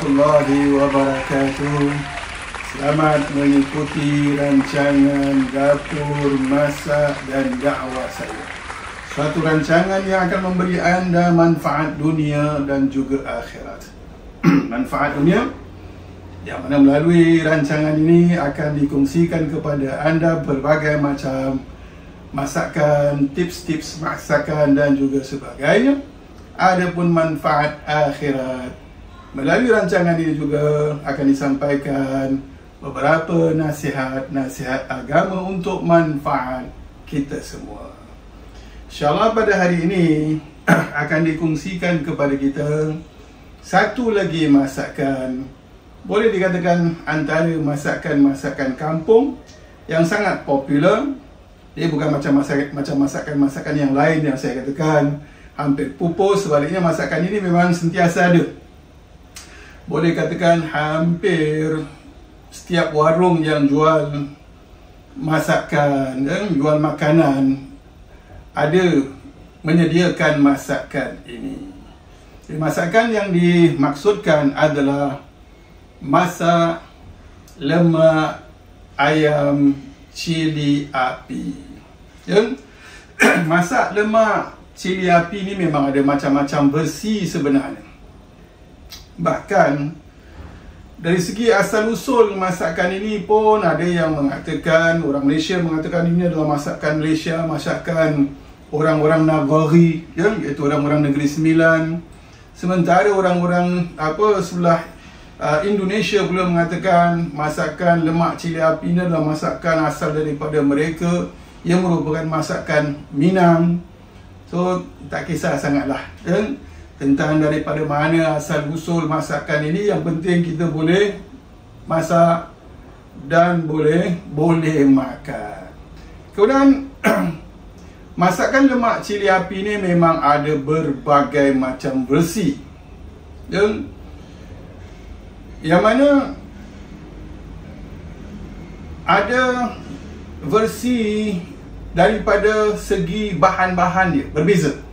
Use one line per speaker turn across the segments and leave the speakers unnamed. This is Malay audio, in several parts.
warahmatullahi wabarakatuh. Selamat mengikuti rancangan Dapur Masak dan Dakwah saya. Suatu rancangan yang akan memberi anda manfaat dunia dan juga akhirat. Manfaat dunia yang mana melalui rancangan ini akan dikongsikan kepada anda berbagai macam masakan, tips-tips masakan dan juga sebagainya. Adapun manfaat akhirat, melalui rancangan ini juga akan disampaikan beberapa nasihat-nasihat agama untuk manfaat kita semua. InsyaAllah pada hari ini akan dikongsikan kepada kita satu lagi masakan, boleh dikatakan antara masakan-masakan kampung yang sangat popular. Dia bukan macam masakan-masakan yang lain yang saya katakan hampir pupus. Sebaliknya masakan ini memang sentiasa ada. Boleh katakan hampir setiap warung yang jual masakan, jual makanan, ada menyediakan masakan ini. Jadi, masakan yang dimaksudkan adalah masak lemak ayam cili api. Masak lemak cili api ni memang ada macam-macam versi sebenarnya. Bahkan dari segi asal usul masakan ini pun ada yang mengatakan, orang Malaysia mengatakan ini adalah masakan Malaysia, masakan orang-orang Nagari, iaitu orang-orang Negeri Sembilan. Sementara orang-orang sebelah Indonesia pula mengatakan masakan lemak cili api ini adalah masakan asal daripada mereka, yang merupakan masakan Minang. So, tak kisah sangatlah tentang daripada mana asal usul masakan ini. Yang penting kita boleh masak dan boleh makan. Kemudian masakan lemak cili api ini memang ada berbagai macam versi. Yang mana ada versi daripada segi bahan-bahan dia berbeza.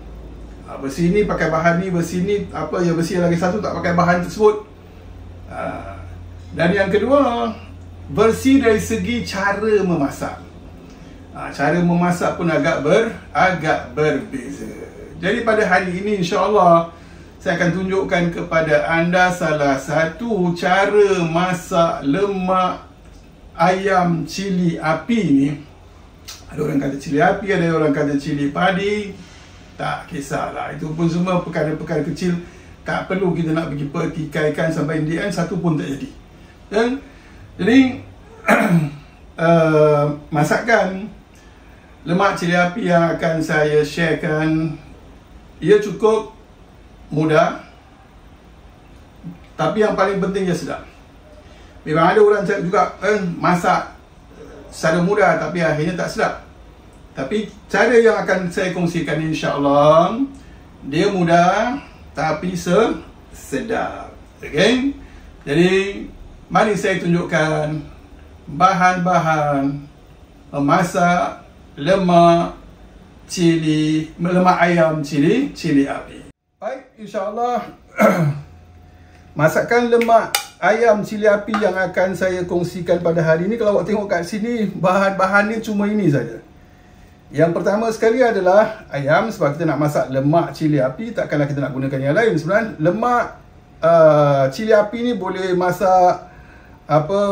Versi ini pakai bahan ni, versi ni versi lagi satu tak pakai bahan tersebut. Dan yang kedua, versi dari segi cara memasak. Cara memasak pun agak berbeza. Jadi pada hari ini insya-Allah saya akan tunjukkan kepada anda salah satu cara masak lemak ayam cili api ni. Ada orang kata cili api, ada orang kata cili padi. Tak kisahlah, itu pun semua perkara-perkara kecil. Tak perlu kita nak pergi pertikaikan sampai in the end satu pun tak jadi. Jadi masakan lemak cili api yang akan saya sharekan, ia cukup mudah, tapi yang paling penting ia sedap. Memang ada orang juga masak secara mudah tapi akhirnya tak sedap. Tapi cara yang akan saya kongsikan insya-Allah, dia mudah tapi sedap. Okay? Jadi mari saya tunjukkan bahan-bahan memasak lemak ayam cili api. Baik, insya-Allah masakan lemak ayam cili api yang akan saya kongsikan pada hari ini. Kalau awak tengok kat sini, bahan-bahan ni cuma ini saja. Yang pertama sekali adalah ayam. Sebab kita nak masak lemak cili api, takkanlah kita nak gunakan yang lain. Sebenarnya lemak cili api ni boleh masak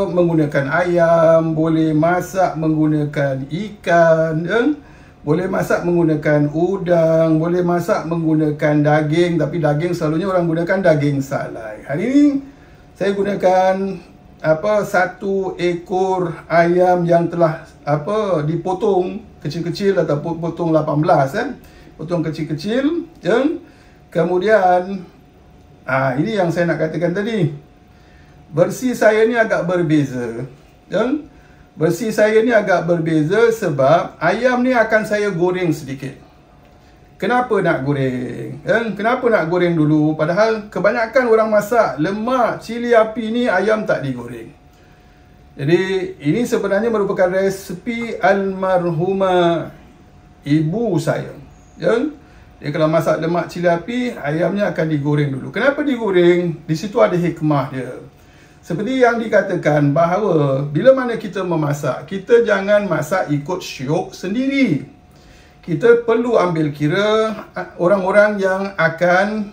menggunakan ayam, boleh masak menggunakan ikan, boleh masak menggunakan udang, boleh masak menggunakan daging. Tapi daging selalunya orang gunakan daging salai. Hari ini saya gunakan satu ekor ayam yang telah dipotong kecil-kecil ataupun potong 18 potong kecil-kecil. Kemudian ini yang saya nak katakan tadi, versi saya ni agak berbeza. Versi saya ni agak berbeza sebab ayam ni akan saya goreng sedikit. Kenapa nak goreng? Kenapa nak goreng dulu? Padahal kebanyakan orang masak lemak cili api ni ayam tak digoreng. Jadi ini sebenarnya merupakan resepi almarhumah ibu saya. Dia kalau masak lemak cili api, ayamnya akan digoreng dulu. Kenapa digoreng? Di situ ada hikmah dia. Seperti yang dikatakan bahawa bila mana kita memasak, kita jangan masak ikut syok sendiri. Kita perlu ambil kira orang-orang yang akan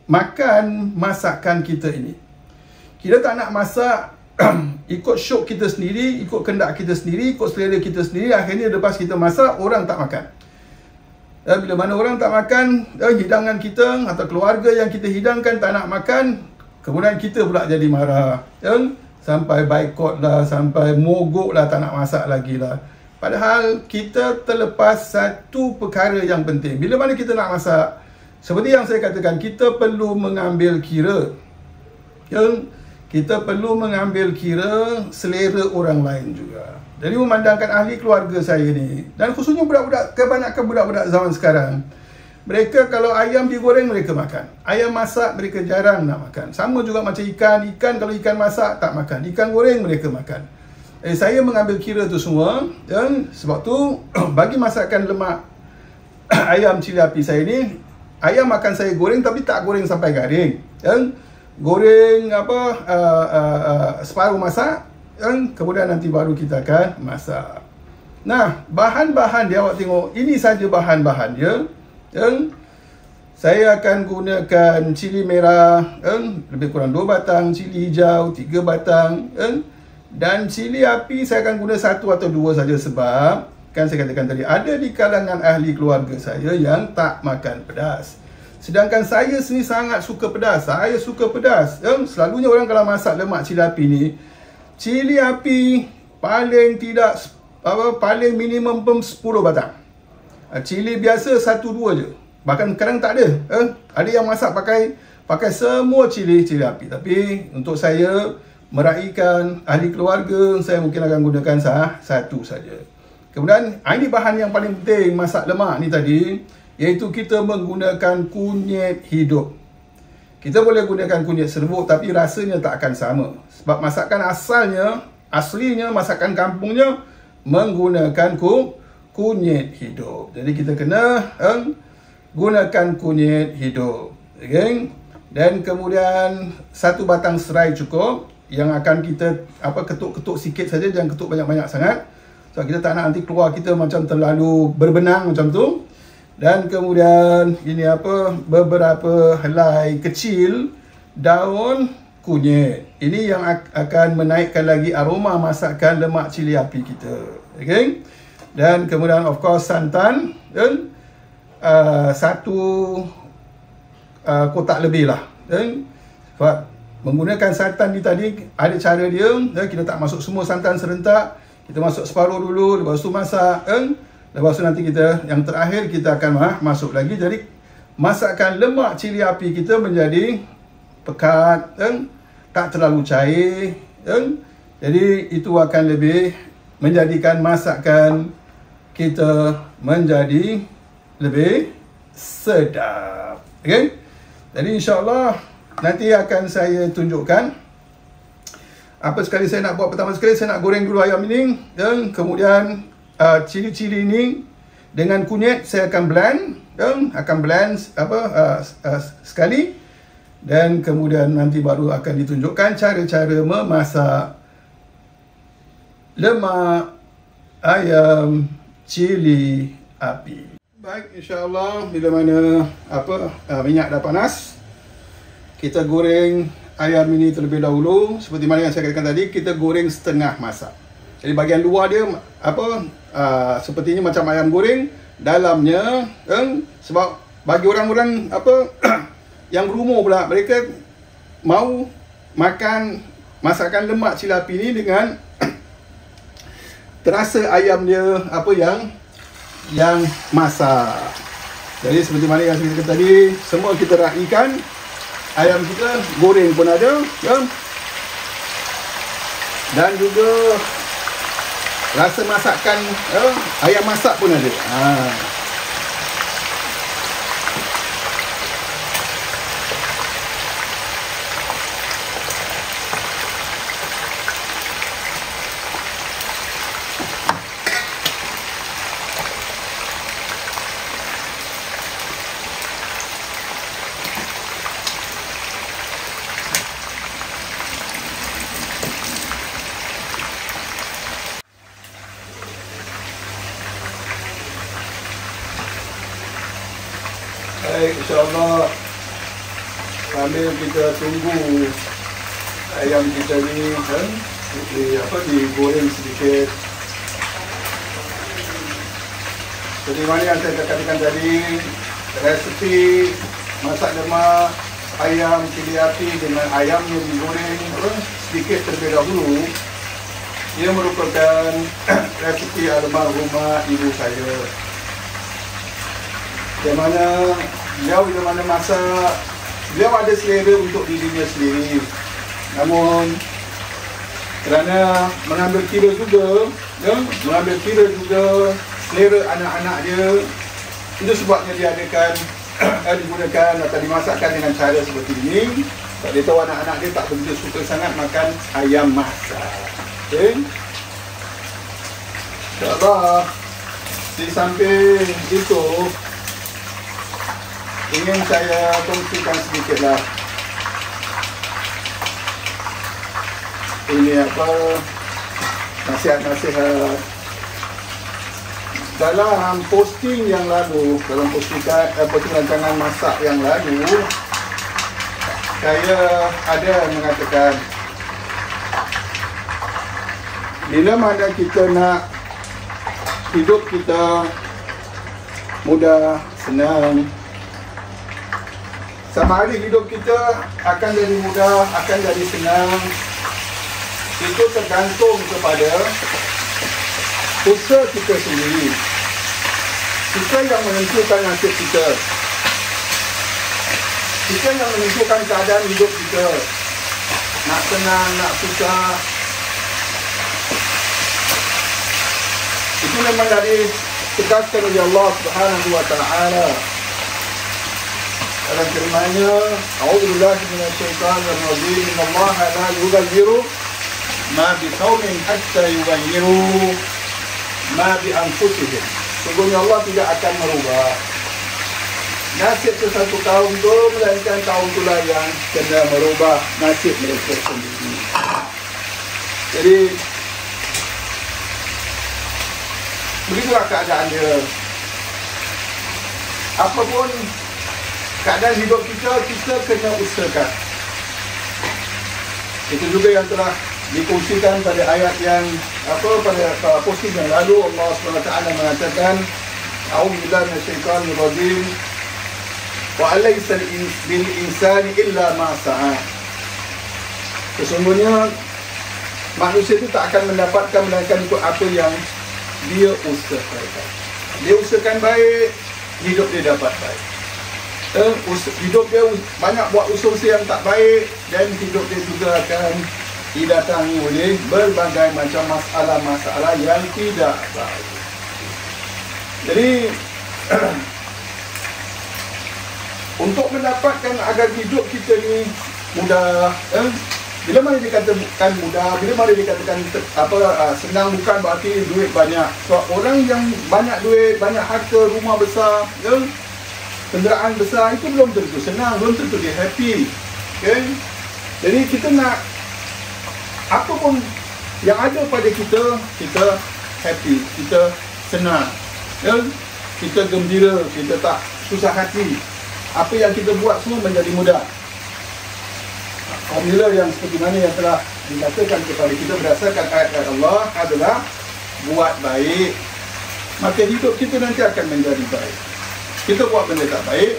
makan masakan kita ini. Kita tak nak masak ikut syok kita sendiri, ikut kendak kita sendiri, ikut selera kita sendiri. Akhirnya lepas kita masak, orang tak makan. Bila mana orang tak makan, hidangan kita atau keluarga yang kita hidangkan tak nak makan, kemudian kita pula jadi marah. Sampai boycott lah, sampai mogok lah, tak nak masak lagi lah. Padahal kita terlepas satu perkara yang penting. Bila mana kita nak masak, seperti yang saya katakan, kita perlu mengambil kira. Kita perlu mengambil kira selera orang lain juga. Jadi memandangkan ahli keluarga saya ni, dan khususnya budak-budak, kebanyakan budak-budak zaman sekarang, mereka kalau ayam digoreng, mereka makan. Ayam masak, mereka jarang nak makan. Sama juga macam ikan. Ikan kalau ikan masak, tak makan. Ikan goreng, mereka makan. Saya mengambil kira tu semua. Sebab tu, bagi masakan lemak ayam cili api saya ni, ayam akan saya goreng, tapi tak goreng sampai garing. Goreng separuh masak, kemudian nanti baru kita akan masak. Nah, bahan-bahan dia, awak tengok, ini saja bahan-bahan dia. Saya akan gunakan cili merah, lebih kurang 2 batang, cili hijau 3 batang, dan cili api saya akan guna 1 atau 2 saja, sebab kan saya katakan tadi, ada di kalangan ahli keluarga saya yang tak makan pedas. Sedangkan saya sendiri sangat suka pedas. Saya suka pedas. Selalunya orang kalau masak lemak cili api ni, cili api paling tidak paling minimum pun 10 batang. Cili biasa 1-2 je. Bahkan kadang tak ada. Ada yang masak pakai semua cili api. Tapi untuk saya meraihkan ahli keluarga, saya mungkin akan gunakan satu saja. Kemudian ini bahan yang paling penting masak lemak ni tadi, iaitu kita menggunakan kunyit hidup. Kita boleh gunakan kunyit serbuk, tapi rasanya tak akan sama. Sebab masakan aslinya masakan kampungnya menggunakan kunyit hidup. Jadi kita kena gunakan kunyit hidup. Okay? Dan kemudian 1 batang serai cukup, yang akan kita ketuk-ketuk sikit saja, jangan ketuk banyak-banyak sangat. So kita tak nak nanti keluar kita macam terlalu berbenang macam tu. Dan kemudian ini beberapa helai kecil daun kunyit. Ini yang akan menaikkan lagi aroma masakan lemak cili api kita. Okay? Dan kemudian of course santan, dan 1 kotak lebih lah. Sebab menggunakan santan ni tadi ada cara dia. Kita tak masuk semua santan serentak. Kita masuk separuh dulu, lepas tu masak. Lepas tu nanti kita, yang terakhir kita akan masuk lagi. Jadi masakan lemak cili api kita menjadi pekat, tak terlalu cair. Jadi itu akan lebih menjadikan masakan kita menjadi lebih sedap. Okay? Jadi insyaAllah nanti akan saya tunjukkan apa sekali saya nak buat. Pertama sekali saya nak goreng dulu ayam ini, dan kemudian cili-cili ini dengan kunyit saya akan blend, sekali, dan kemudian nanti baru akan ditunjukkan cara-cara memasak lemak ayam cili api. Baik, insya-Allah bila mana minyak dah panas, kita goreng ayam ini terlebih dahulu. Seperti mana yang saya katakan tadi, kita goreng setengah masak. Jadi bahagian luar dia sepertinya macam ayam goreng, dalamnya sebab bagi orang-orang yang berumur pula, mereka mau makan masakan lemak cili api ini dengan terasa ayam dia yang masak. Jadi seperti mana yang saya katakan tadi, semua kita raikan. Ayam kita goreng pun ada, dan juga rasa masakan ayam masak pun ada. Baik, insyaAllah sambil kita tunggu ayam kita ni digoreng sedikit. Seperti mana yang saya katakan tadi, resepi masak lemak ayam cili api dengan ayam yang digoreng sedikit terlebih dahulu, ia merupakan resepi almarhumah ibu saya. Di mana beliau bila mana masak, beliau ada selera untuk dirinya sendiri. Namun kerana mengambil kira juga selera anak-anak dia, itu sebabnya dia adakan digunakan atau dimasakkan dengan cara seperti ini. Sebab dia tahu anak-anak dia tak begitu suka sangat makan ayam masak. Okay? InsyaAllah di samping itu ingin saya kongsikan sedikitlah ini nasihat-nasihat. Dalam posting yang lalu, dalam posting rancangan masak yang lalu, saya ada mengatakan bila mana kita nak hidup kita mudah, senang, sama ada hidup kita akan jadi mudah, akan jadi senang, itu tergantung kepada usaha kita sendiri. Kita yang menentukan nasib kita. Kita yang menentukan keadaan hidup kita. Nak senang, nak susah. Itu memang dari tegaskan oleh Allah Subhanahu wa Ta'ala dalam firman-Nya, A'udzubillahi minasyaitonir rajim. Innallaha la yughayyiru ma biqaumin hatta yughayyiru ma bi anfusihim. Sungguhnya Allah tidak akan merubah nasib sesuatu kaum itu, melainkan kaum itulah yang kena merubah nasib mereka sendiri. Jadi begitulah keadaan dia. Apapun keadaan hidup kita, kita kena usahakan. Itu juga yang telah dikongsikan pada ayat yang pada posting yang lalu. Allah SWT mengatakan, A'udzubillahi minasyaitonir rajim, wa alaysa lil insani illa ma sa'a. Sesungguhnya manusia itu tak akan mendapatkan melainkan ikut apa yang dia usahakan. Dia usahakan baik, hidup dia dapat baik. Hidup dia banyak buat usaha yang tak baik, dan hidup dia juga akan didatangi oleh berbagai macam masalah-masalah yang tidak baik. Jadi untuk mendapatkan agar hidup kita ni mudah, bila mana dikatakan mudah, bila mana dikatakan senang, bukan berarti duit banyak. Sebab orang yang banyak duit, banyak harta, rumah besar, kenderaan besar, itu belum tentu senang, belum tentu dia happy. Okay? Jadi kita nak apa pun yang ada pada kita, kita happy, kita senang, kita gembira, kita tak susah hati. Apa yang kita buat semua menjadi mudah. Formula yang seperti mana yang telah dikatakan kepada kita berdasarkan ayat-ayat Allah adalah buat baik, maka hidup kita nanti akan menjadi baik. Kita buat benda tak baik,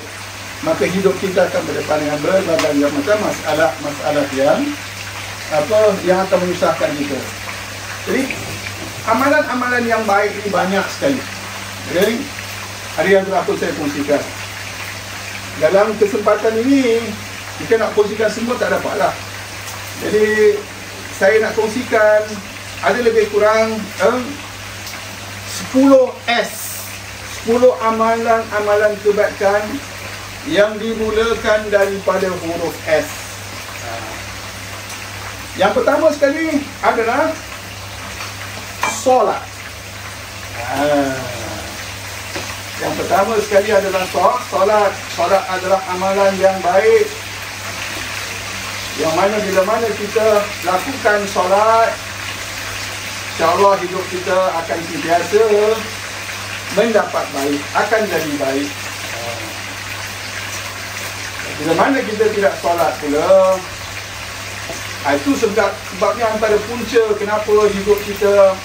maka hidup kita akan berdepan dengan berbagai macam masalah yang akan menyusahkan kita. Jadi amalan-amalan yang baik ini banyak sekali. Okay? Hari yang terakhir saya kongsikan. Dalam kesempatan ini kita nak kongsikan semua tak dapatlah. Jadi saya nak kongsikan ada lebih kurang 10 amalan-amalan kebaikan yang dimulakan daripada huruf S. Yang pertama sekali adalah solat. Yang pertama sekali adalah solat. Solat adalah amalan yang baik, yang mana bila mana kita lakukan solat, insya-Allah hidup kita akan sentiasa mendapat baik, akan jadi baik. Bila mana kita tidak solat pula, itu sebabnya antara punca kenapa hidup kita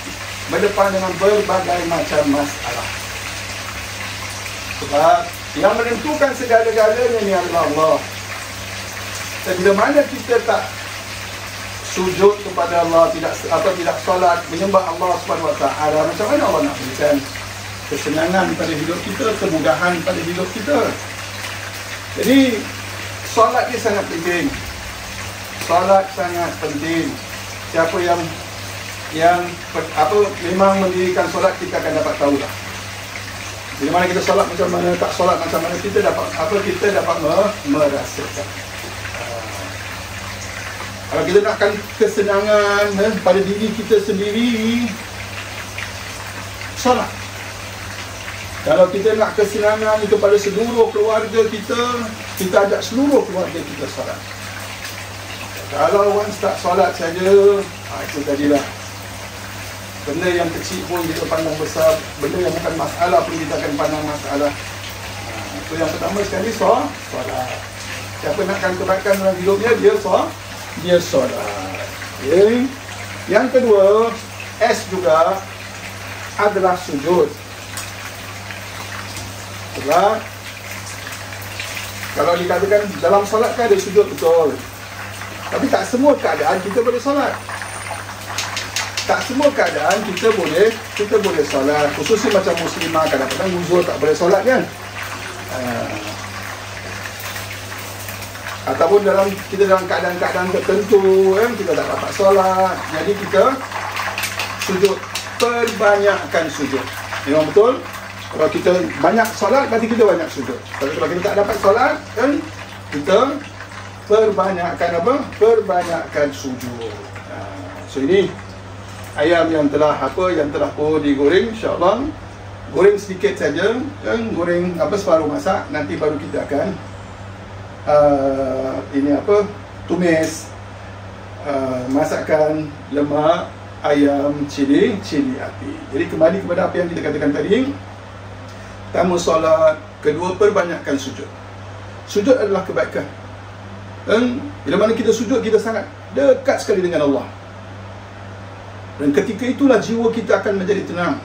berdepan dengan berbagai macam masalah. Sebab yang menentukan segala-galanya ni adalah Allah. Dan bila mana kita tak sujud kepada Allah, tidak solat, menyembah Allah Subhanahu Wa Taala, macam mana Allah nak berikan kesenangan pada hidup kita, kemudahan pada hidup kita? Jadi solat ni sangat penting. Solat sangat penting. Siapa yang memang mendirikan solat, kita akan dapat tahu lah. Bila mana kita solat macam mana, tak solat macam mana, kita dapat merasakan. Kalau kita nakkan kesenangan pada diri kita sendiri, solat. Kalau kita nak kesenangan kepada seluruh keluarga kita, kita ajak seluruh keluarga kita solat. Kalau once tak solat saja, itu tadilah. Benda yang kecil pun kita pandang besar, benda yang bukan masalah pun kita akan pandang masalah. Itu yang pertama sekali, solat. Siapa nakkan kebaikan dalam hidupnya, dia solat. Okay. Yang kedua, juga adalah sujud. Sebab kalau dikatakan dalam solat kan ada sujud, betul. Tapi tak semua keadaan kita boleh solat. Tak semua keadaan kita boleh solat. Khususnya macam muslimah, kadang-kadang uzur tak boleh solat kan. Ataupun kita dalam keadaan-keadaan tertentu kan, kita tak dapat solat. Jadi kita sujud, perbanyakkan sujud. Memang betul. Kalau kita banyak solat, berarti kita banyak sujud. Tapi kalau kita tak dapat solat kan, kita perbanyakkan sujud. So ini ayam yang telah pun digoreng, insya-Allah. Goreng sedikit saja, kan? Goreng separuh masak, nanti baru kita akan tumis masakan lemak ayam cili api. Jadi kembali kepada apa yang kita katakan tadi. Pertama solat, kedua perbanyakkan sujud. Sujud adalah kebaikan. Bila mana kita sujud, kita sangat dekat sekali dengan Allah. Dan ketika itulah jiwa kita akan menjadi tenang.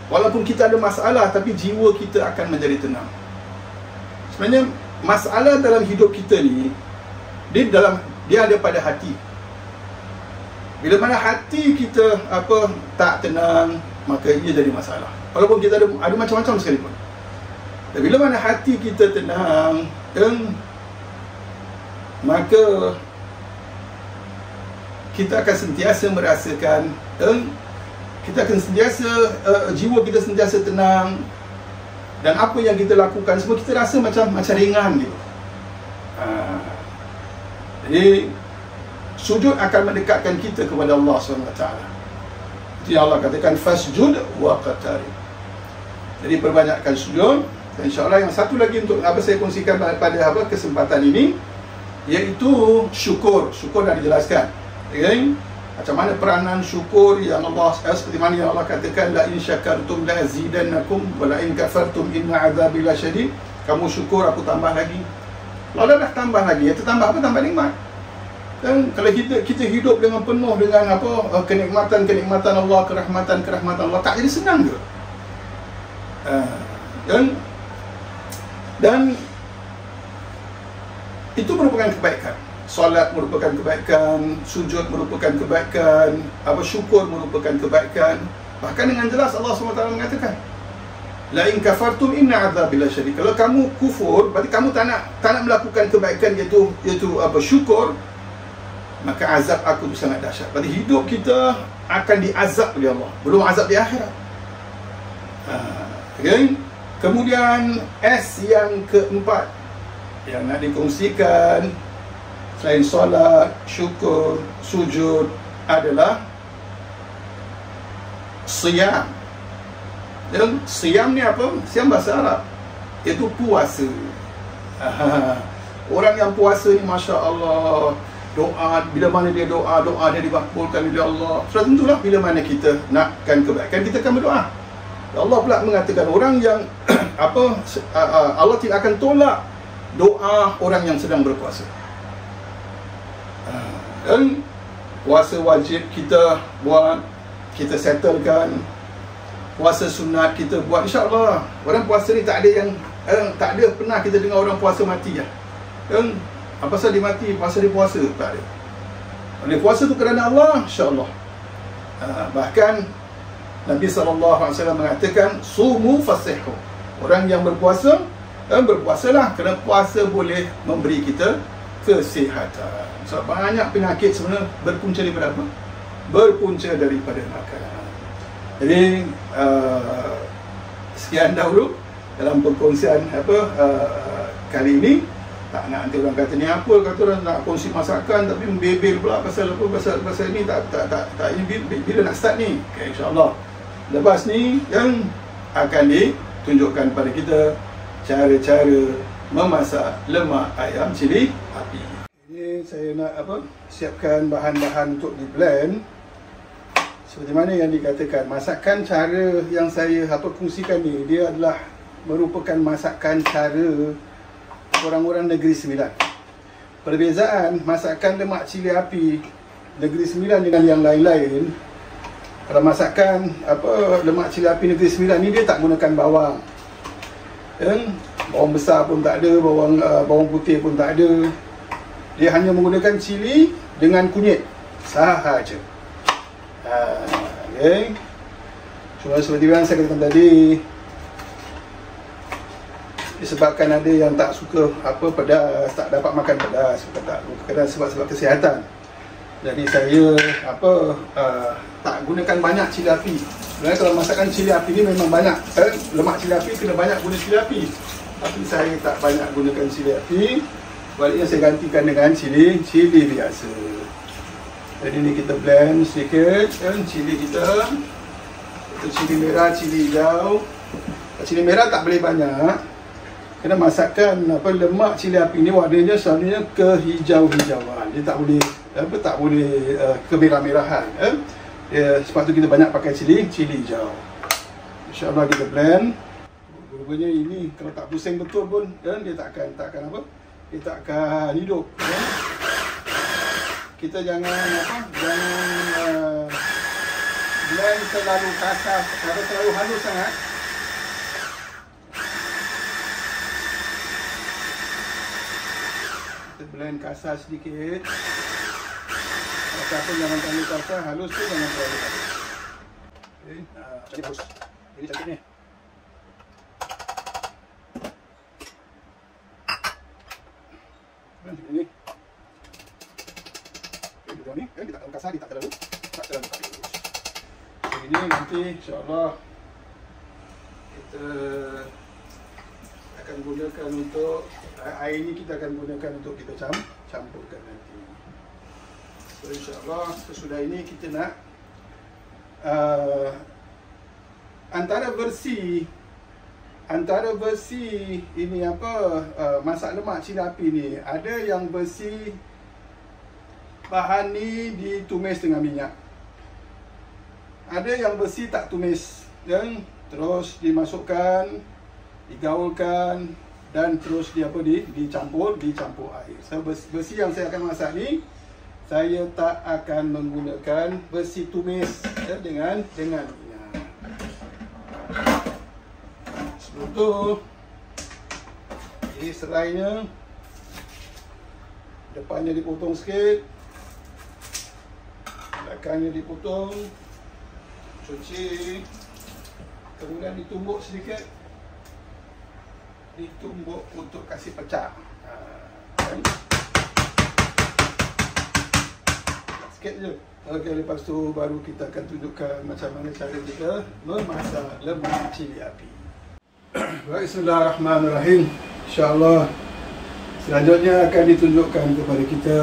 Walaupun kita ada masalah, tapi jiwa kita akan menjadi tenang. Sebenarnya masalah dalam hidup kita ni, dia ada pada hati. Bila mana hati kita tak tenang, maka ia jadi masalah. Walaupun kita ada macam-macam sekalipun. Dan bila mana hati kita tenang, maka kita akan sentiasa merasakan, jiwa kita sentiasa tenang, dan apa yang kita lakukan semua kita rasa macam ringan gitu. Jadi sujud akan mendekatkan kita kepada Allah SWT. Itu yang Allah katakan, fasjud waqtarib. Jadi perbanyakkan sujud. Dan insya-Allah yang satu lagi untuk saya kongsikan pada kesempatan ini, iaitu syukur. Syukur dah dijelaskan. Okay? Macam mana peranan syukur yang Allah, seperti mana yang Allah katakan, la in syakartum la azidannakum wa la in kafartum inna azabi lasyadid. Kamu syukur, aku tambah lagi. Kalau dah tambah lagi, itu tambah apa? Tambah nikmat. Dan kalau kita hidup dengan penuh dengan kenikmatan Allah, kerahmatan Allah, tak jadi senang ke? Dan itu merupakan kebaikan. Solat merupakan kebaikan, sujud merupakan kebaikan, syukur merupakan kebaikan. Bahkan dengan jelas Allah SWT mengatakan, la in kafartum inna azabi lasyadid. Kalau kamu kufur, berarti kamu tak nak melakukan kebaikan, iaitu syukur, maka azab aku itu sangat dahsyat. Berarti hidup kita akan diazab oleh Allah, belum azab di akhirat. Okay? Kemudian yang keempat yang nak dikongsikan selain solat, syukur, sujud adalah siyam. Dan siyam ni apa? Siyam bahasa Arab, iaitu puasa. Orang yang puasa ni, Masya Allah, doa, bila mana dia doa dia dimakbulkan oleh Allah. Sudah tentulah bila mana kita nakkan kebaikan, kita akan berdoa. Allah pula mengatakan orang yang Allah tidak akan tolak doa orang yang sedang berpuasa. Dan puasa wajib kita buat, kita settlekan. Puasa sunat kita buat, insya-Allah. Orang puasa ni tak ada yang tak ada pernah kita dengar orang puasa mati lah. Apa pasal dia mati, pasal dia puasa, tak ada. Dia puasa tu kerana Allah, insya-Allah. Bahkan Nabi SAW mengatakan sumu fasihu. Orang yang berpuasa, berpuasalah, kerana puasa boleh memberi kita kesihatan. So, banyak penyakit sebenarnya berpunca daripada apa? Berpunca daripada makanan. Jadi sekian dahulu dalam perkongsian kali ini. Tak nak nanti orang kata ni apa, kata orang nak kongsi masakan tapi membebel pula pasal apa, pasal ni tak ini bila nak start ni. Okay, insya-Allah lepas ni yang akan ditunjukkan pada kita cara-cara memasak lemak ayam cili api. Ini saya nak siapkan bahan-bahan untuk di blend. Seperti mana yang dikatakan, masakan cara yang saya kongsikan ni, dia adalah merupakan masakan cara orang-orang Negeri Sembilan. Perbezaan masakan lemak cili api Negeri Sembilan dengan yang lain-lain, kalau masakan lemak cili api Negeri Sembilan ni, dia tak gunakan bawang. Bawang besar pun tak ada, bawang putih pun tak ada. Dia hanya menggunakan cili dengan kunyit sahaja. Okay. Cuma seperti yang saya katakan tadi, disebabkan ada yang tak suka pedas, tak dapat makan pedas, kadang sebab kesihatan. Jadi saya tak gunakan banyak cili api. Sebenarnya kalau masakan cili api ni memang banyak, lemak cili api kena banyak guna cili api. Tapi saya tak banyak gunakan cili api. Baliknya saya gantikan dengan cili biasa. Jadi ni kita blend sedikit cili kita. Cili merah, cili hijau. Cili merah tak boleh banyak. Kena masakan lemak cili api ni warnanya selalunya kehijau-hijauan. Dia tak boleh kemerah-merahan. Sebab tu kita banyak pakai cili hijau. InsyaAllah kita blend. Rupanya ini kalau tak pusing betul pun dia takkan dia takkan hidup. Kita jangan blend terlalu kasar, terlalu halus sangat. Kita blend kasar sedikit. Kasar pun jangan terlalu kasar, halus pun jangan terlalu halus. Okay, jadi bagus. Jadi cantik ni. Ini. Ni dia tak terlalu kasar, dia tak terlalu halus. Ini nanti insya-Allah kita akan gunakan untuk air ni, kita akan gunakan untuk kita campurkan nanti. So insya-Allah sesudah ini kita nak antara versi ini masak lemak cili api ni, ada yang versi bahan ni ditumis dengan minyak. Ada yang versi tak tumis, terus dimasukkan, digaulkan dan terus dicampur air. So versi yang saya akan masak ni, saya tak akan menggunakan versi tumis dengan minyak. Sebelum tu, ini selainya, depannya dipotong sikit, belakangnya dipotong, cuci, kemudian ditumbuk sedikit, ditumbuk untuk kasih pecah. Sikit je. Okey, lepas tu baru kita akan tunjukkan macam mana cara kita memasak lemak cili api. Bismillahirrahmanirrahim. InsyaAllah selanjutnya akan ditunjukkan kepada kita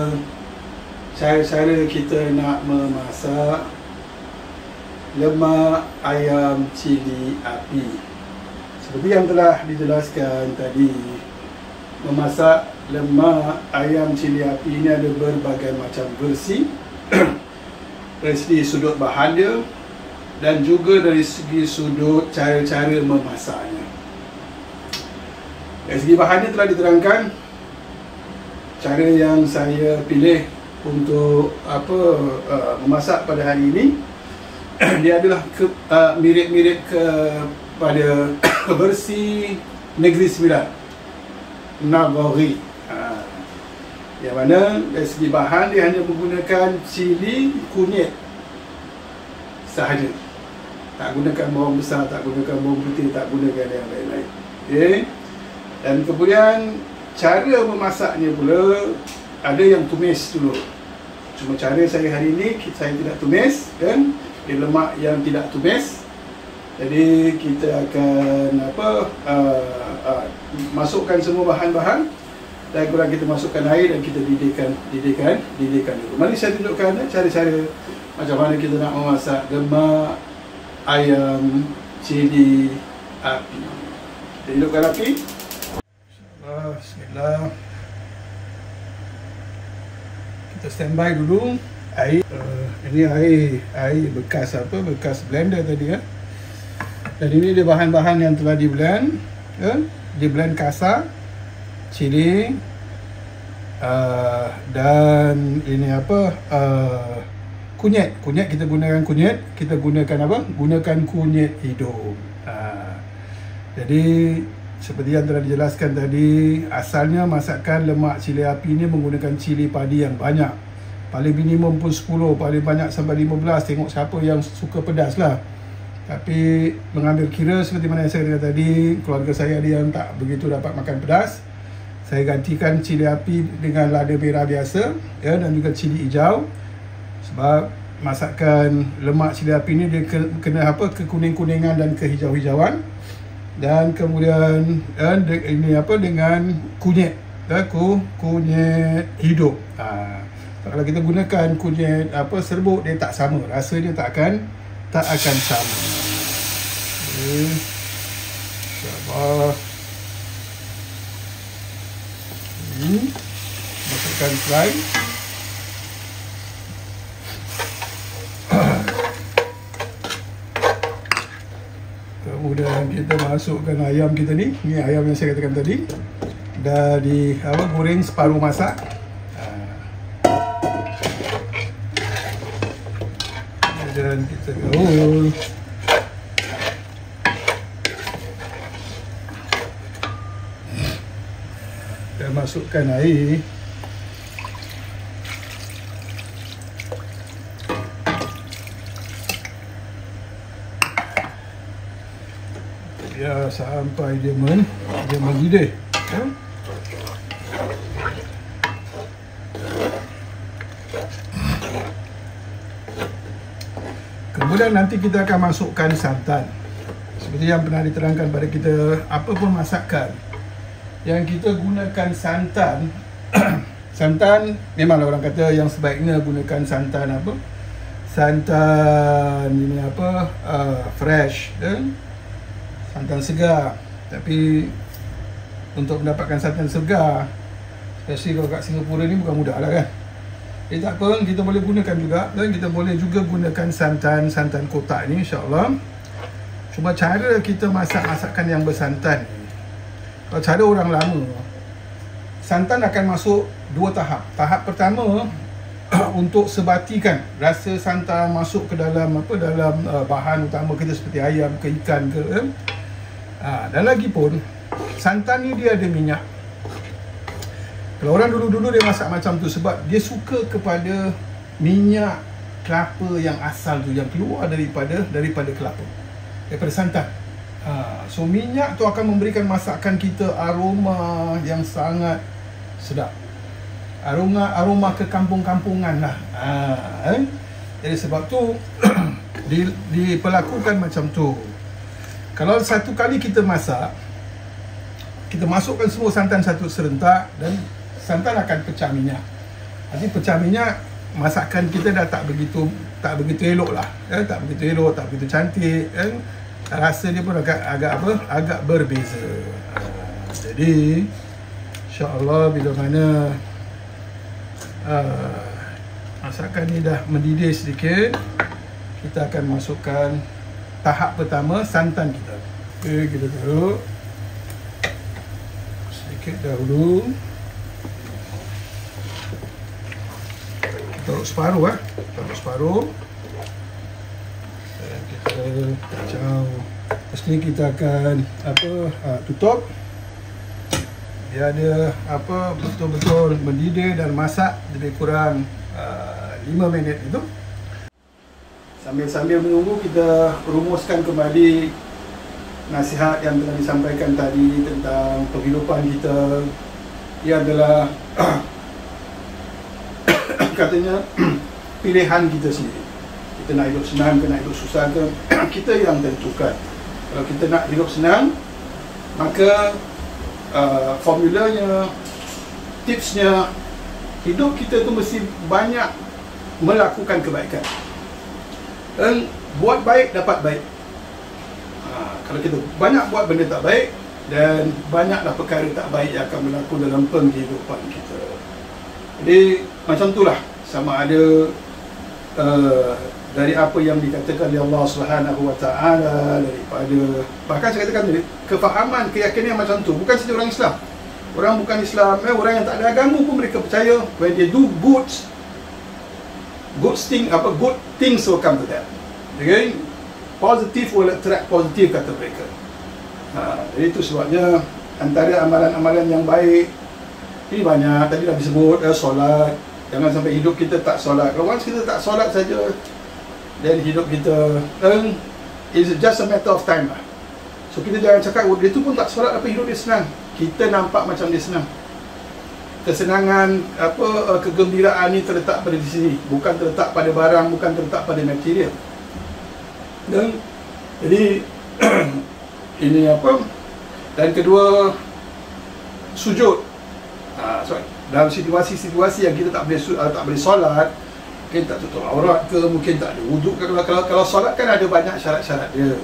cara-cara kita nak memasak lemak ayam cili api. Seperti yang telah dijelaskan tadi, memasak lemak ayam cili api ini ada berbagai macam versi. Dari segi sudut bahan dia dan juga dari segi sudut cara-cara memasaknya. Dari segi bahannya telah diterangkan, cara yang saya pilih untuk memasak pada hari ini dia adalah mirip-mirip kepada versi Negeri Sembilan, Nagori. Yang mana dari segi bahan dia hanya menggunakan cili kunyit sahaja. Tak gunakan bawang besar, tak gunakan bawang putih, tak gunakan yang lain-lain. Okay. Dan kemudian cara memasaknya pula ada yang tumis dulu. Cuma cara saya hari ini saya tidak tumis, kan? Dia lemak yang tidak tumis. Jadi kita akan masukkan semua bahan-bahan dan kurang kita masukkan air dan kita didihkan dulu. Mari saya tunjukkan cara-cara macam mana kita nak memasak lemak ayam cili api. Kita hidupkan api. Bismillah. Kita standby dulu air. Ini air bekas bekas blender tadi ya. Dan ini dia bahan-bahan yang telah di blend, di blend kasar, cili, dan ini kunyit. Kita gunakan kunyit. Kita gunakan apa? Gunakan kunyit hidup. Jadi seperti yang telah dijelaskan tadi, asalnya masakan lemak cili api ini menggunakan cili padi yang banyak. Paling minimum pun 10, paling banyak sampai 15. Tengok siapa yang suka pedas lah. Tapi mengambil kira seperti mana yang saya katakan tadi, keluarga saya ada yang tak begitu dapat makan pedas. Saya gantikan cili api dengan lada merah biasa, ya, dan juga cili hijau. Sebab masakan lemak cili api ini dia kena kekuning-kuningan dan kehijau-hijauan. Dan kemudian ini dengan kunyit, kunyit hidup. Kalau kita gunakan kunyit serbuk, dia tak sama, rasanya tak akan sama. InsyaAllah. Masukkan slime. Kemudian kita masukkan ayam kita ni. Ini ayam yang saya katakan tadi. Dah di goreng separuh masak. Dan kita gaul. Dan masukkan air. Ya, sampai dia mendidih. Kemudian nanti kita akan masukkan santan. Seperti yang pernah diterangkan pada kita, apa pun masakan yang kita gunakan santan. Santan memanglah orang kata yang sebaiknya gunakan santan santan ini fresh, santan segar. Tapi untuk mendapatkan santan segar, especially kalau kat Singapura ni, bukan mudah lah kan. Tak apa, kita boleh gunakan juga, dan kita boleh juga gunakan santan kotak ni, insyaAllah. Cuma cara kita masakan yang bersantan, kalau cara orang lama, santan akan masuk dua tahap. Tahap pertama untuk sebatikan rasa santan masuk ke dalam bahan utama kita seperti ayam ke ikan ke. Dan lagi pun santan ni dia ada minyak. Kalau orang dulu-dulu dia masak macam tu sebab dia suka kepada minyak kelapa yang asal tu, yang keluar daripada kelapa, daripada santan. So minyak tu akan memberikan masakan kita aroma yang sangat sedap. Aroma kekampung-kampungan lah. Jadi sebab tu diperlakukan macam tu. Kalau satu kali kita masak, kita masukkan semua santan satu serentak dan santan akan pecah minyak. Nanti pecah minyak, masakan kita dah tak begitu elok lah. Tak begitu elok, tak begitu cantik. Rasa dia pun agak berbeza. Jadi insyaAllah bila mana masakan ni dah mendidih sedikit, kita akan masukkan tahap pertama, santan kita. Okay, kita taruh sedikit dahulu. taruh separuh taruh separuh. Dan kita kacau. Lepas ni kita akan tutup. Dia ada betul-betul mendidih dan masak lebih kurang 5 minit itu. Sambil menunggu, kita rumuskan kembali nasihat yang telah disampaikan tadi tentang penghidupan kita. Ia adalah katanya pilihan kita sendiri. Kita nak hidup senang ke nak hidup susah ke, kita yang tentukan. Kalau kita nak hidup senang, maka formulanya, tipsnya, hidup kita tu mesti banyak melakukan kebaikan. Dan buat baik dapat baik. Kalau kita banyak buat benda tak baik, dan banyaklah perkara tak baik yang akan berlaku dalam penghidupan kita. Jadi macam itulah, sama ada dari apa yang dikatakan oleh Allah Subhanahu Wa Taala, daripada bahkan saya katakan tadi, kefahaman, keyakinan macam tu bukan saja orang Islam. Orang bukan Islam, orang yang tak ada agama pun mereka percaya when they do good things will come to them. Okay? Positive will attract positive, kata mereka. Jadi itu sebabnya antara amalan-amalan yang baik ini banyak. Tadi dah disebut solat. Jangan sampai hidup kita tak solat. Kalau once kita tak solat saja, dan hidup kita is just a matter of time lah. So kita jangan cakap dia tu pun tak solat apa hidup dia senang. Kita nampak macam dia senang. Kesenangan, kegembiraan ni terletak pada di sini, bukan terletak pada barang, bukan terletak pada material. Dan jadi ini dan kedua, sujud. Dalam situasi yang kita tak boleh solat, mungkin tak tutup aurat ke, mungkin tak ada wuduk ke. Kalau solat kan ada banyak syarat-syarat dia.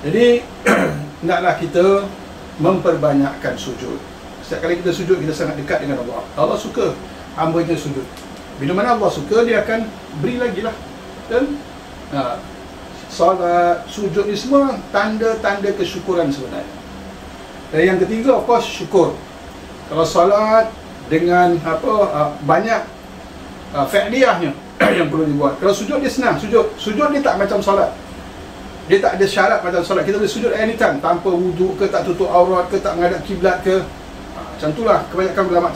Jadi hendaklah kita memperbanyakkan sujud. Setiap kali kita sujud, kita sangat dekat dengan Allah. Allah suka hamba-Nya sujud. Bila mana Allah suka, Dia akan beri lagi lah. Dan solat, sujud ni semua tanda-tanda kesyukuran sebenarnya. Dan yang ketiga, of course, syukur. Kalau solat dengan banyak fi'liyahnya yang perlu dibuat. Kalau sujud dia senang, sujud dia tak macam solat. Dia tak ada syarat macam solat. Kita boleh sujud anytime, tanpa wuduk ke, tak tutup aurat ke, tak menghadap kiblat ke. Macam itulah kebanyakan ulama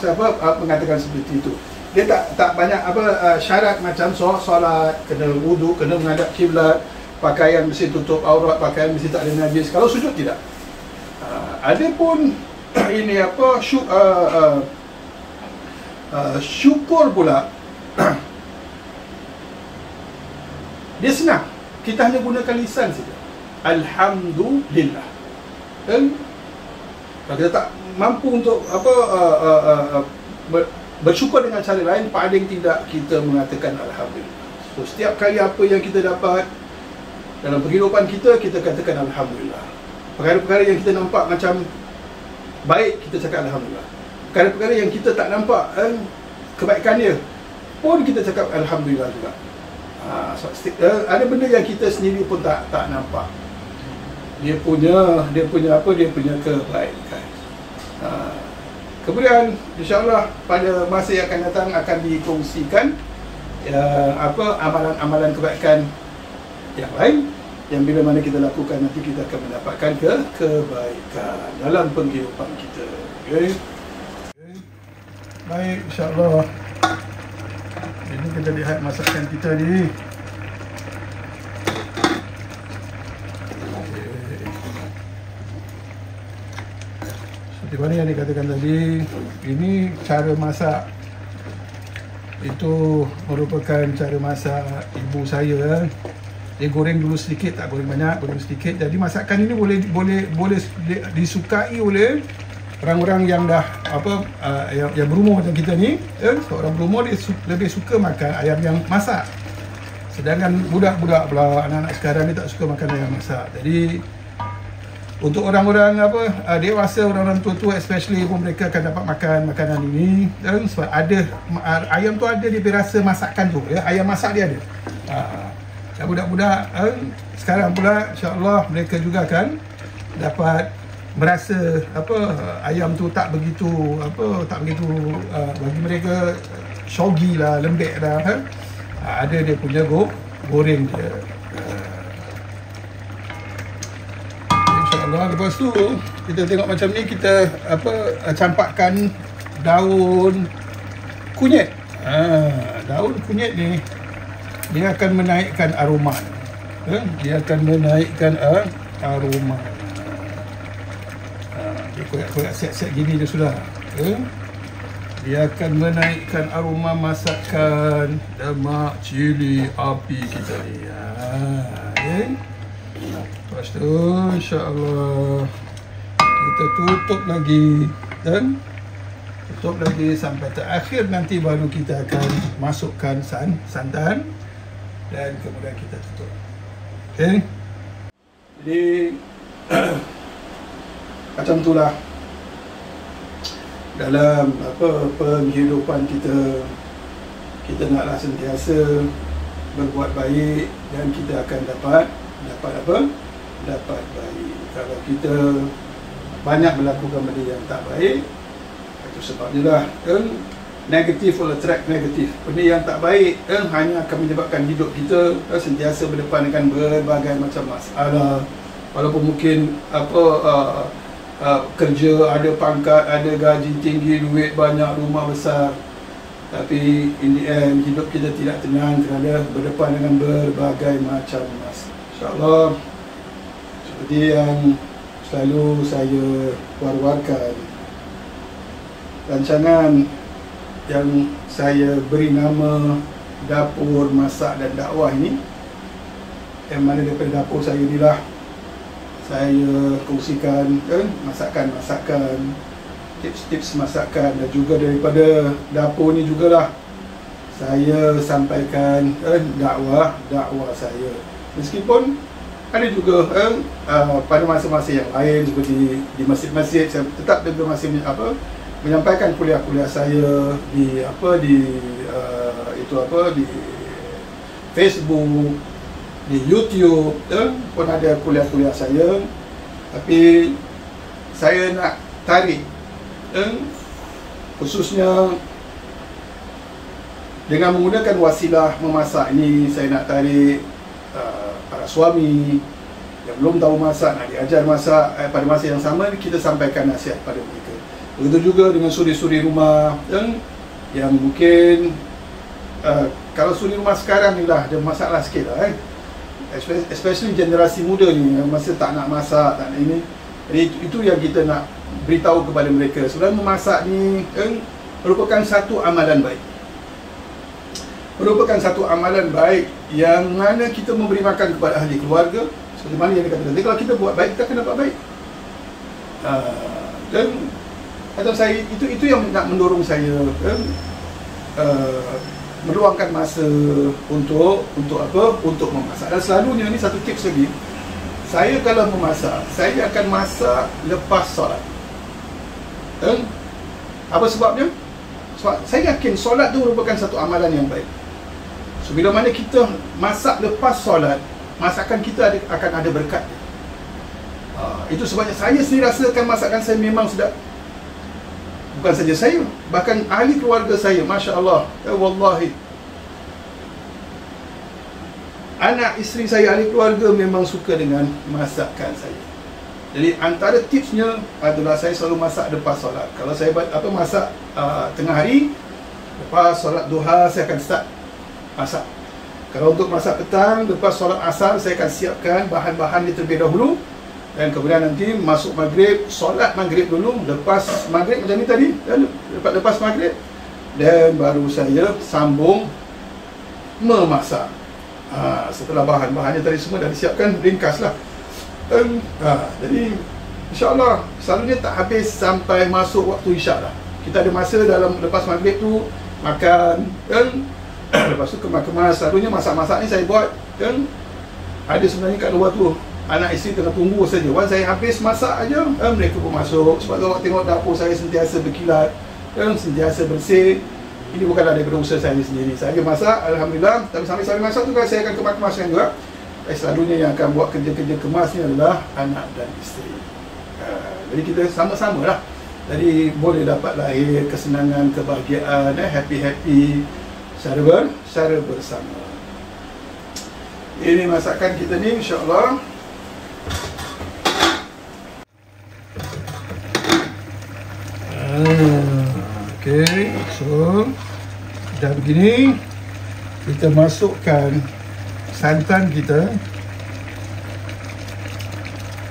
mengatakan seperti itu. Dia tak banyak syarat macam solat, kena wuduk, kena menghadap kiblat, pakaian mesti tutup aurat, pakaian mesti tak ada najis. Kalau sujud tidak. Ada pun ini syukur pula. Dia senang. Kita hanya gunakan lisan saja. Alhamdulillah. Dan kalau kita tak mampu untuk bersyukur dengan cara lain, paling tidak kita mengatakan alhamdulillah. So setiap kali apa yang kita dapat dalam kehidupan kita, kita katakan alhamdulillah. Perkara-perkara yang kita nampak macam baik, kita cakap alhamdulillah. Perkara-perkara yang kita tak nampak kebaikan dia pun kita cakap alhamdulillah juga. Ada benda yang kita sendiri pun tak nampak. Dia punya kebaikan. Kemudian insya-Allah pada masa yang akan datang akan dikongsikan amalan-amalan kebaikan yang lain yang bila mana kita lakukan nanti kita akan mendapatkan kebaikan dalam penghidupan kita. Okay? Baik, insya-Allah. Ini kita lihat masakan kita ni. Seperti mana yang dikatakan tadi, ini cara masak. Itu merupakan cara masak ibu saya. Dia goreng dulu sedikit, tak goreng banyak, goreng sedikit. Jadi masakan ini boleh disukai oleh orang-orang yang dah yang berumur macam kita ni. Orang berumur dia lebih suka makan ayam yang masak. Sedangkan budak-budak pula, anak-anak sekarang ni tak suka makan ayam masak. Jadi untuk orang-orang dewasa, orang-orang tua-tua especially pun mereka akan dapat makan makanan ini. Sebab ada ayam tu ada dia rasa masakan tu, ayam masak dia ada. Budak-budak sekarang pula insya-Allah mereka juga akan dapat merasa ayam tu tak begitu bagi mereka soggy lah, lembek lah, ada dia punya goreng dia. InsyaAllah. Lepas tu kita tengok macam ni, kita campakkan daun kunyit. Daun kunyit ni dia akan menaikkan aroma. Dia akan menaikkan aroma. Dia koyak-koyak set-set gini je sudah. Dia akan menaikkan aroma masakan lemak cili api kita ni. Lepas tu insya-Allah kita tutup lagi dan tutup lagi sampai terakhir, nanti baru kita akan masukkan santan dan kemudian kita tutup. Okey. Jadi macam itulah dalam penghidupan kita naklah sentiasa berbuat baik dan kita akan dapat baik. Kalau kita banyak melakukan benda yang tak baik, itu sebabnya lah negatif will attract negatif. Benda yang tak baik hanya akan menyebabkan hidup kita sentiasa berdepan dengan berbagai macam masalah. Walaupun mungkin kerja, ada pangkat, ada gaji tinggi, duit banyak, rumah besar, tapi in the end hidup kita tidak tenang kerana berdepan dengan berbagai macam masalah. InsyaAllah, seperti yang selalu saya war-warkan, rancangan yang saya beri nama Dapur Masak dan Dakwah ini, yang mana daripada dapur saya inilah saya kongsikan masakan-masakan, tips-tips masakan, dan juga daripada dapur ni jugalah saya sampaikan dakwah saya. Meskipun ada juga pada masa-masa yang lain seperti di masjid-masjid, saya tetap juga masih menyampaikan kuliah-kuliah saya di di Facebook, di YouTube pun ada kuliah-kuliah saya. Tapi saya nak tarik khususnya dengan menggunakan wasilah memasak ini, saya nak tarik para suami yang belum tahu masak, nak diajar masak. Pada masa yang sama kita sampaikan nasihat pada mereka. Begitu juga dengan suri-suri rumah yang mungkin kalau suri rumah sekarang ni lah ada masalah sikit lah, especially generasi muda ni yang masih tak nak masak, tak nak ini. Jadi itu yang kita nak beritahu kepada mereka. Sebenarnya memasak ni merupakan satu amalan baik. Merupakan satu amalan baik yang mana kita memberi makan kepada ahli keluarga. Seperti mana yang dikatakan, kalau kita buat baik, kita akan dapat baik. Dan atau saya itu yang nak mendorong saya meluangkan masa untuk memasak. Dan selalunya ni satu tips lagi, saya kalau memasak, saya akan masak lepas solat. Apa sebabnya? Sebab saya yakin solat tu merupakan satu amalan yang baik. So bila mana kita masak lepas solat, masakan kita akan ada berkat. Itu sebabnya saya sendiri rasakan masakan saya memang sedap. Bukan saja saya, bahkan ahli keluarga saya, Masya Allah, wallahi, anak isteri saya, ahli keluarga memang suka dengan masakan saya. Jadi antara tipsnya adalah saya selalu masak lepas solat. Kalau saya masak tengah hari, lepas solat duha saya akan start masak. Kalau untuk masak petang, lepas solat asar saya akan siapkan bahan-bahan dia terlebih dahulu. Dan kemudian nanti masuk maghrib, solat maghrib dulu. Lepas maghrib macam ni tadi, lepas maghrib, dan baru saya sambung memasak. Setelah bahan-bahannya tadi semua dah disiapkan, ringkaslah. Jadi insyaAllah selalunya tak habis sampai masuk waktu isyak lah. Kita ada masa dalam lepas maghrib tu makan, lepas tu kemas-kemas. Selalunya masak-masak ni saya buat ada sebenarnya kat luar tu, anak isteri tengah tunggu saja. Once saya habis masak aja, mereka pun masuk. Sebab tu awak tengok dapur saya sentiasa berkilat, sentiasa bersih. Ini bukanlah daripada usaha saya sendiri. Saya masak, Alhamdulillah. Tapi sambil masak tu kan saya akan kemas-kemaskan juga. Selalunya yang akan buat kerja-kerja kemas ni adalah anak dan isteri. Jadi kita sama-sama lah Jadi boleh dapat lahir kesenangan, kebahagiaan, happy secara bersama. Ini masakan kita ni, insya-Allah. Okey, so dah begini, kita masukkan santan kita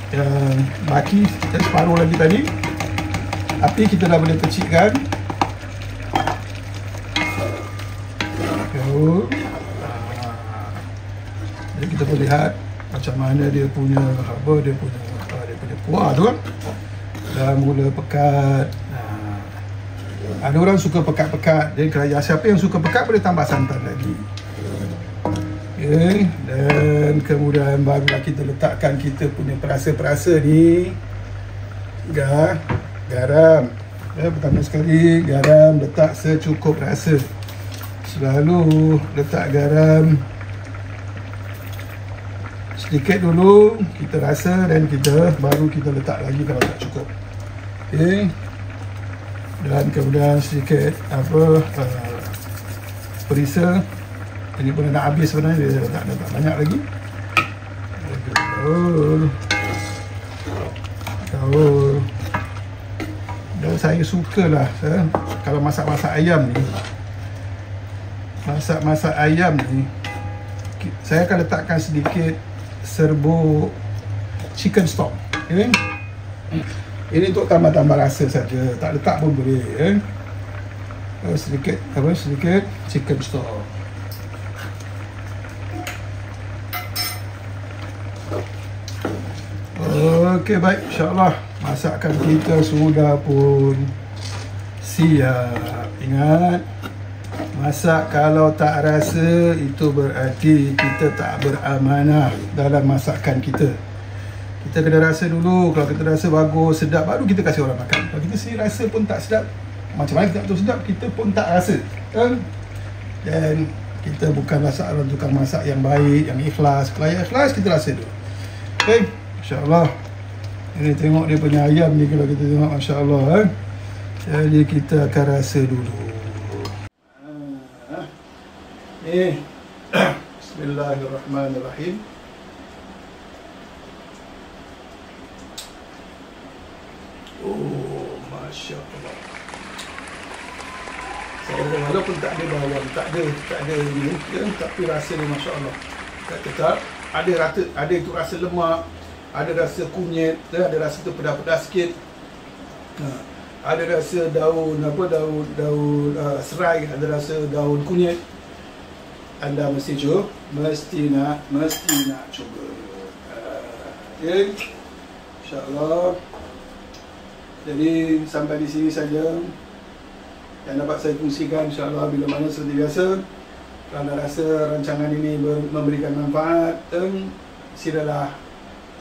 yang baki separuh lagi tadi. Api kita dah boleh kecilkan. Jadi kita boleh lihat macam mana dia punya dia punya kuah tu kan. Dah mula pekat. Ada orang suka pekat-pekat. Jadi kalau siapa yang suka pekat boleh tambah santan lagi. Okay. Dan kemudian barulah kita letakkan kita punya perasa-perasa ni. Garam. Pertama sekali garam letak secukup rasa. Selalu letak garam sedikit dulu, kita rasa, dan baru kita letak lagi kalau tak cukup. Okey. Dan kemudian sedikit perisa. Ini pun nak habis sebenarnya, dia tak banyak lagi. Gaul. Dan saya sukalah kalau masak-masak ayam ni, saya akan letakkan sedikit serbuk chicken stock. Okay? Ini untuk tambah-tambah rasa saja, tak letak pun boleh. Sedikit chicken stock. Okey, baik, insya-Allah masakan kita sudah pun siap. Ingat, masak kalau tak rasa itu berarti kita tak beramanah dalam masakan kita. Kita kena rasa dulu. Kalau kita rasa bagus, sedap, baru kita kasih orang makan. Kalau kita sendiri rasa pun tak sedap, macam mana kita nak tahu sedap? Kita pun tak rasa, kan? Dan kita bukanlah seorang tukang masak yang baik, yang ikhlas. Kalau yang ikhlas, kita rasa dulu. Okay, insya-Allah. Ini tengok dia punya ayam ni, kalau kita tengok, masya-Allah. Jadi kita akan rasa dulu. Bismillahirrahmanirrahim. Oh, masya Allah. Saya walaupun tak ada bawang, tak ada ni, tapi rasa dia masya Allah. Tetap ada itu rasa lemak, ada rasa kunyit, ada rasa tu pedas-pedas sikit. Ada rasa daun serai, ada rasa daun kunyit. Anda mesti nak cuba. Okay, insya-Allah. Jadi sampai di sini saja yang dapat saya kongsikan, insya-Allah. Bila mana seperti biasa, kalau anda rasa rancangan ini memberikan manfaat, silalah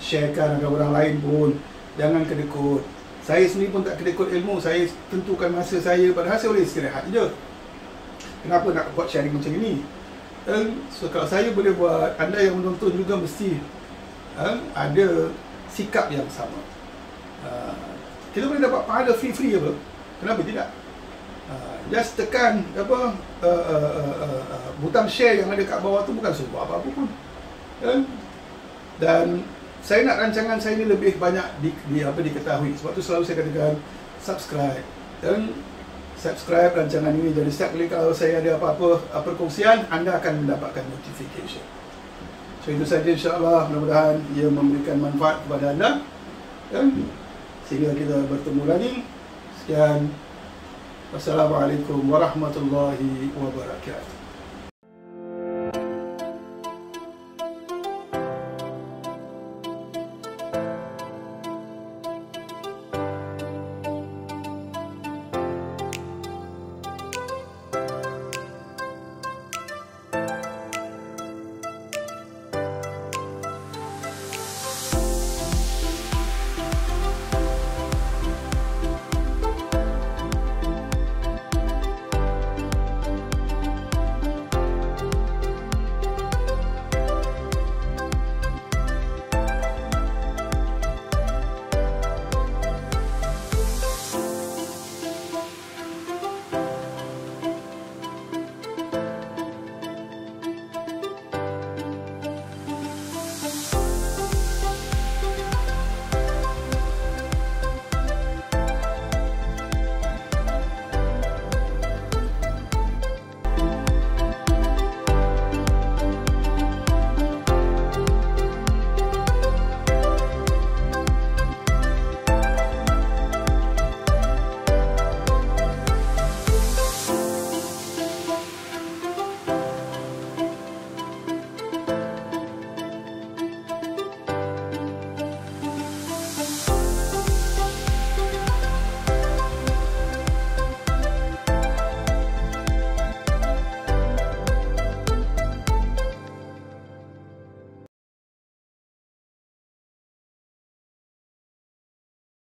sharekan dengan orang lain pun. Jangan kedekut. Saya sendiri pun tak kedekut ilmu. Saya tentukan masa saya, padahal saya boleh istirahat je. Kenapa nak buat sharing macam ini? So kalau saya boleh buat, anda yang menonton juga mesti ada sikap yang sama. Kita boleh dapat pahala free apa? Kenapa tidak? Just tekan butang share yang ada kat bawah tu, bukan suruh apa-apa pun. Dan saya nak rancangan saya ni lebih banyak diketahui. Sebab tu selalu saya katakan subscribe. Dan subscribe rancangan ini. Jadi setiap kali kalau saya ada apa-apa perkongsian, anda akan mendapatkan notification. So itu saja, insya-Allah. Mudah-mudahan ia memberikan manfaat kepada anda. Sehingga kita bertemu lagi. Sekian. Wassalamualaikum warahmatullahi wabarakatuh.